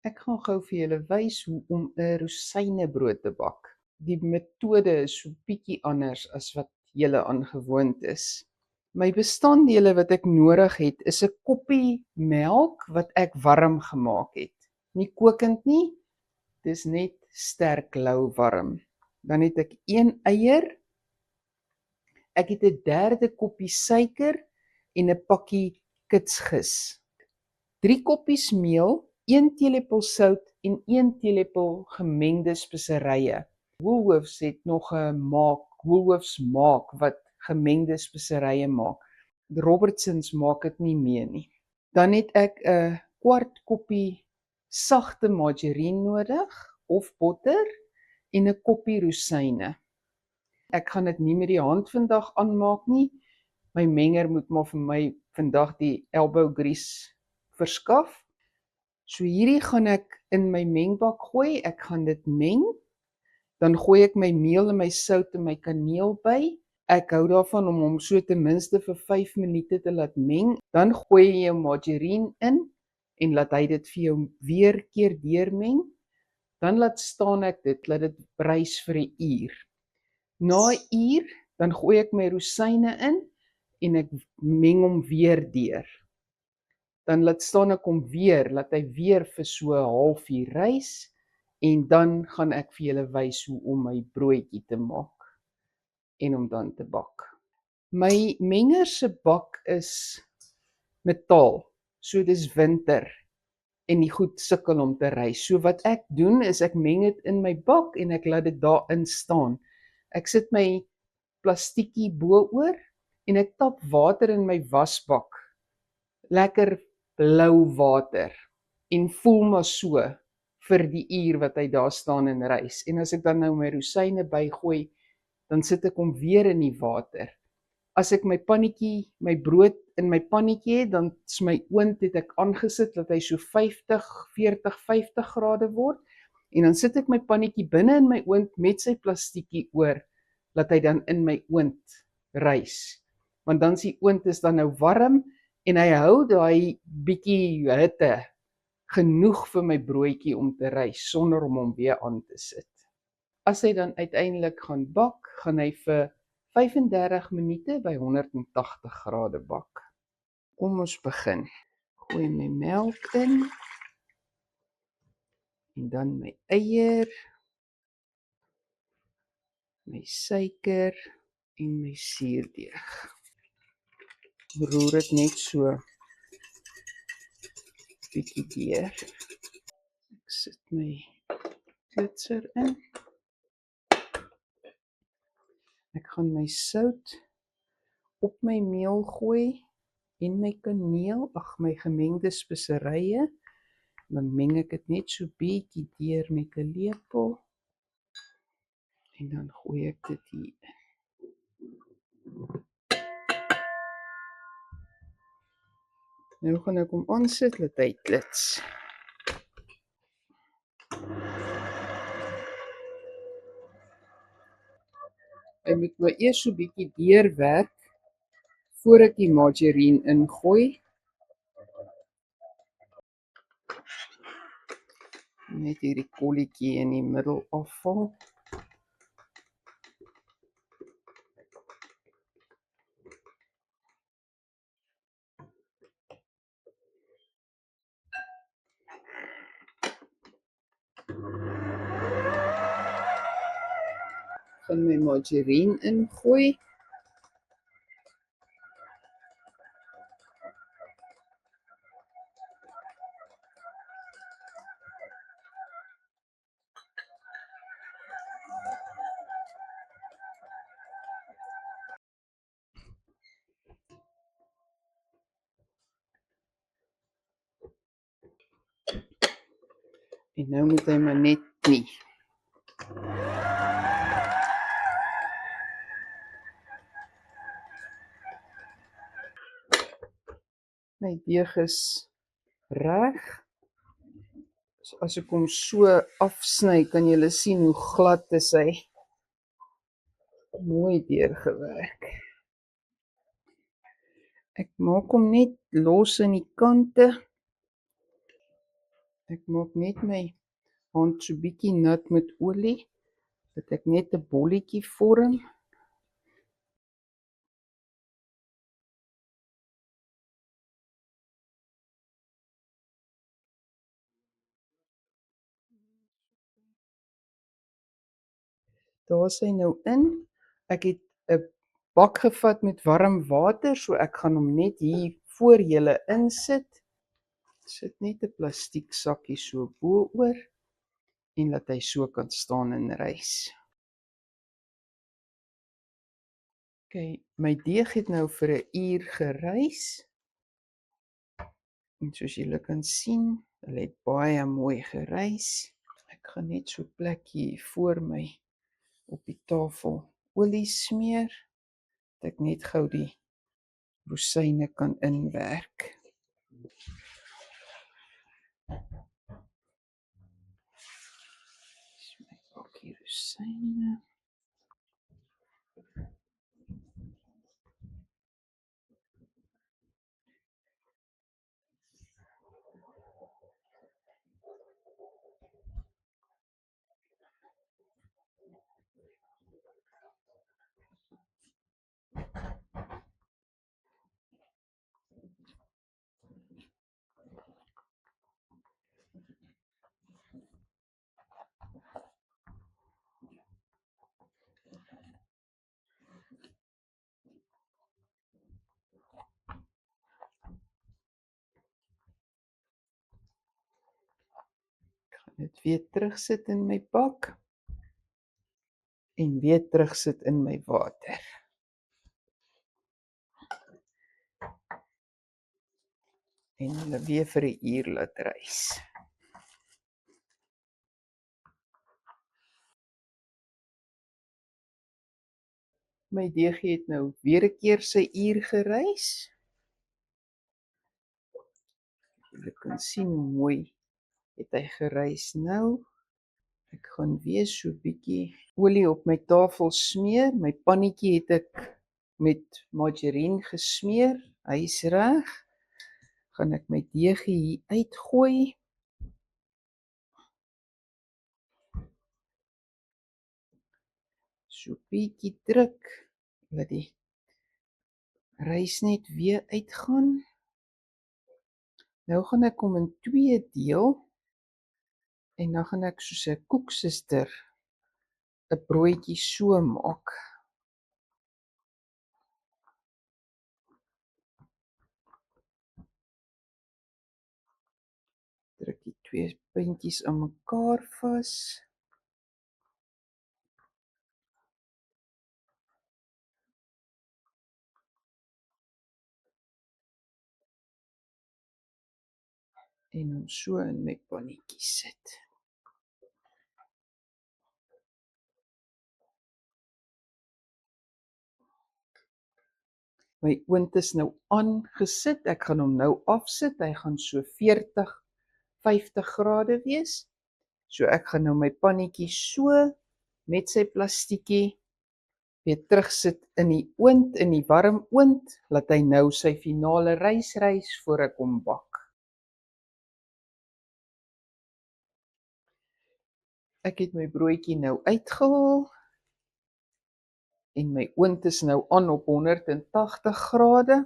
Ek gaan gou vir julle wys hoe om 'n rosynebrood te bak. Die metode is so bietjie anders as wat julle aangewoond is. My bestanddele wat ek nodig het is 'n koppie melk wat ek warm gemaak het. Nie kokend nie, dis net sterk lou warm. Dan het ek 1 eier. Ek het 'n derde koppie suiker en 'n pakkie kitsgis. 3 koppies meel, 1 teelepel sout en 1 teelepel gemengde speserye. Woolworths het nog 'n Woolworths maak wat gemengde speserye maak. Robertsons maak dit nie meer nie. Dan het ek 'n kwart koppie sagte margarine nodig of botter en 'n koppie rosyne. Ek gaan dit nie met die hand vandag aanmaak nie. My menger moet maar vir my vandag die elbow grease verskaf. So hierdie gaan ek in my mengbak gooi. Ek gaan dit meng. Dan gooi ek my meel en my sout en my kaneel by. Ek hou daarvan om hom so ten minste vir 5 minute te laat meng. Dan gooi jy jou margarine in en laat hy dit vir jou weer keer deurmeng. Dan laat staan ek dit, laat dit brys vir 'n uur. Na 'n uur, dan gooi ek my rosyne in en ek meng hom weer deur. Dan laat staan ek hom weer, laat hy weer vir so 'n halfuur rys en dan gaan ek vir julle wys hoe om my broodjie te maak en om dan te bak. My menger se bak is metaal, so dis winter en die goed sukkel om te rys. So wat ek doen is ek meng dit in my bak en ek laat dit daarin staan. Ek sit my plastiekie bo-oor en ek tap water in my wasbak. Lekker blou water en voel maar so vir die uur wat hy daar staan en rys. En as ek dan nou my rosyne bygooi, dan sit ek hom weer in die water. As ek my brood in my pannetjie het, dan is my oond het ek aangesit dat hy so 40-50 grade word. En dan sit ek my pannetjie binne in my oond met sy plastiekie oor, dat hy dan in my oond rys. Want dan die oond is dan nou warm en hy hou daai bietjie hitte genoeg vir my broodjie om te rys sonder om hom weer aan te sit. As hy dan uiteindelik gaan bak, gaan hy vir 35 minute by 180 grade bak. Kom ons begin. Gooi my melk in en dan my eier, my suiker en my suurdeeg. Roer dit net so bietjie deur. Ek sit my klitser in. Ek gaan my sout op my meel gooi en my kaneel, my gemengde speserye. Dan meng ek dit net so bietjie deur met 'n lepel. En dan gooi ek dit hier in. Nou gaan ek hom aansit, laat hy klits. Hy moet maar eers so bietjie deurwerk voor ek die margarine ingooi. Net hierdie kolletjie in die middel afval. Gaan my margarine ingooi. En nou moet hy maar net knie. My deeg is reg. So as ek hom so afsny, kan julle sien hoe glad is hy. Mooi deurgewerk. Ek maak hom net los aan die kante. Ek maak net my hand so bietjie nat met olie, dat ek net 'n bolletjie vorm. Daar is hy nou in. Ek het 'n bak gevat met warm water, so ek gaan hom net hier voor julle insit. Sit net 'n plastiek sakkie so bo-oor en laat hy so kan staan en rys. OK, my deeg het nou vir 'n uur gerys. En soos julle kan sien, hy het baie mooi gerys. Ek gaan net so 'n plekkie voor my op die tafel olie smeer, dat ek net gou die rosyne kan inwerk. Dis my bakkie rosyne. Dit weer terugsit in my bak en weer terugsit in my water. En hulle weer vir 'n uur laat rys. My deegie het nou weer 'n keer sy uur gerys. Julle kan sien hoe mooi het hy gerys nou. Ek gaan weer so 'n bietjie olie op my tafel smeer. My pannetjie het ek met margarine gesmeer. Hy's reg. Gaan ek my deegie hier uitgooi. So 'n bietjie druk, laat die rys net weer uitgaan. Nou gaan ek hom in 2 deel en dan gaan ek soos 'n koeksuster 'n broodjie so maak. Druk die 2 puntjies aan mekaar vas. En hom so in my pannetjie sit. My oond is nou aangesit. Ek gaan hom nou afsit. Hy gaan so 40, 50 grade wees. So ek gaan nou my pannetjie so met sy plastiekie weer terugsit in die oond, in die warm oond, laat hy nou sy finale rys voor ek hom bak. Ek het my broodjie nou uitgehaal en my oond is nou aan op 180 grade.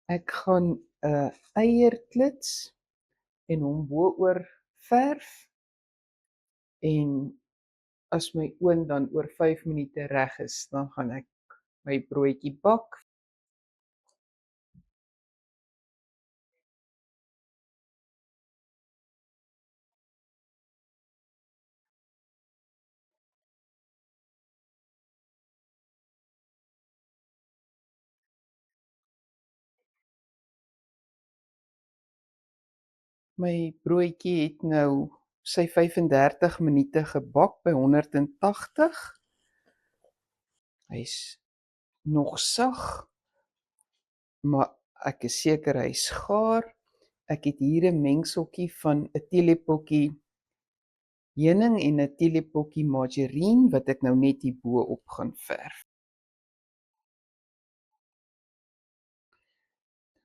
Ek gaan 'n eierklits en hom bo-oor verf en as my oond dan oor 5 minute reg is, dan gaan ek my broodjie bak. My broodjie het nou sy 35 minute gebak by 180. Hy's nog sag, maar ek is seker hy's gaar. Ek het hier 'n mengseltjie van 'n teelepeltjie heuning en 'n teelepeltjie margarine wat ek nou net hier bo-op gaan verf.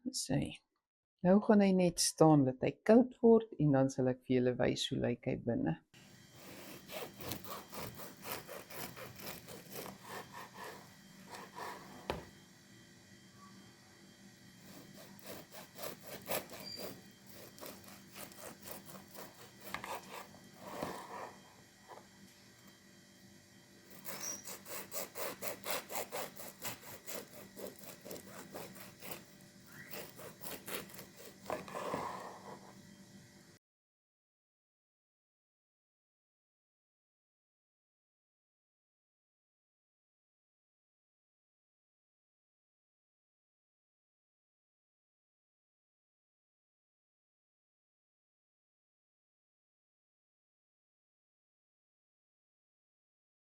Dis hy. Nou gaan hy net staan dat hy koud word en dan sal ek vir julle wys hoe lyk hy binne.